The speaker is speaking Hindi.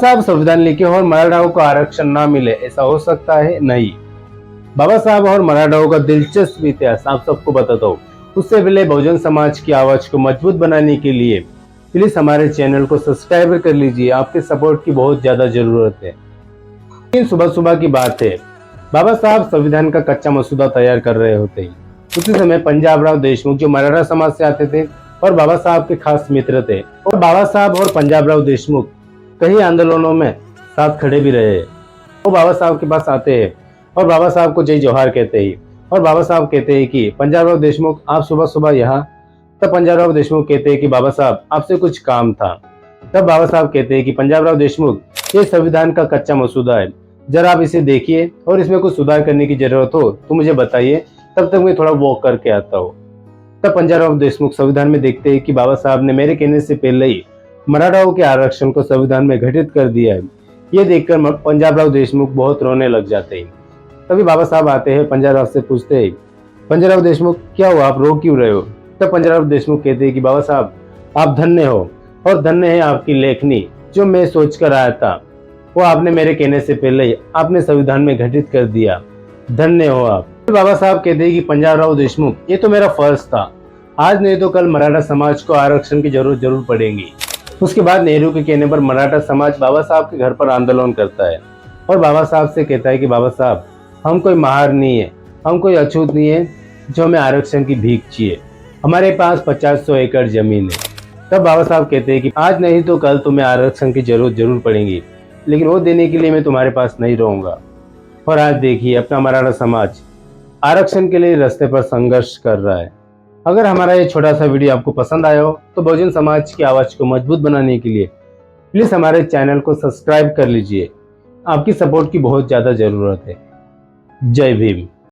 साहब संविधान लिखे और मराठाओं को आरक्षण ना मिले, ऐसा हो सकता है? नहीं। बाबा साहब और मराठाओं का दिलचस्प इतिहास आप सबको बताता हूँ। उससे पहले बहुजन समाज की आवाज को मजबूत बनाने के लिए प्लीज हमारे चैनल को सब्सक्राइब कर लीजिए। आपके सपोर्ट की बहुत ज्यादा जरूरत है। लेकिन सुबह सुबह की बात है, बाबा साहब संविधान का कच्चा मसूदा तैयार कर रहे होते हैं। उसी समय पंजाबराव देशमुख जो मराठा समाज से आते थे और बाबा साहब के खास मित्र थे, और बाबा साहब और पंजाबराव देशमुख कई आंदोलनों में साथ खड़े भी रहे। वो बाबा साहब के पास आते हैं और बाबा साहब को जय जोहार कहते हैं, और बाबा साहब कहते हैं कि पंजाबराव देशमुख आप सुबह सुबह यहाँ। तब पंजाबराव देशमुख कहते हैं कि बाबा साहब आपसे कुछ काम था। तब बाबा साहब कहते हैं कि पंजाबराव देशमुख, ये संविधान का कच्चा मसूदा है, जरा आप इसे देखिए और इसमें कुछ सुधार करने की जरूरत हो तो मुझे बताइए, तब तक मैं थोड़ा वॉक करके आता हूँ। तब पंजाबराव देशमुख संविधान में देखते हैं कि बाबा साहब ने मेरे कहने से पहले ही मराठाओं के आरक्षण को संविधान में घटित कर दिया है। ये देखकर पंजाबराव देशमुख बहुत रोने लग जाते हैं। तभी बाबा साहब आते हैं, पंजाबराव से पूछते हैं, पंजाबराव देशमुख क्या हुआ, आप रो क्यों रहे हो? तब पंजाबराव देशमुख कहते हैं कि बाबा साहब आप धन्य हो, और धन्य है आपकी लेखनी। जो मैं सोच कर आया था वो आपने मेरे कहने से पहले ही आपने संविधान में घटित कर दिया। धन्य हो आप। बाबा साहब कहते हैं कि पंजाबराव देशमुख, ये तो मेरा फर्ज था, आज नहीं तो कल मराठा समाज को आरक्षण की जरूरत जरूर पड़ेगी। उसके बाद नेहरू के कहने पर मराठा समाज बाबा साहब के घर पर आंदोलन करता है और बाबा साहब से कहता है कि बाबा साहब हम कोई महार नहीं है, हम कोई अछूत नहीं है जो हमें आरक्षण की भीख चाहिए, हमारे पास 50-100 एकड़ जमीन है। तब बाबा साहब कहते हैं कि आज नहीं तो कल तुम्हें आरक्षण की जरूरत जरूर पड़ेगी, लेकिन वो देने के लिए मैं तुम्हारे पास नहीं रहूंगा। और आज देखिए अपना मराठा समाज आरक्षण के लिए रास्ते पर संघर्ष कर रहा है। अगर हमारा ये छोटा सा वीडियो आपको पसंद आया हो तो बहुजन समाज की आवाज को मजबूत बनाने के लिए प्लीज हमारे चैनल को सब्सक्राइब कर लीजिए। आपकी सपोर्ट की बहुत ज्यादा जरूरत है। जय भीम।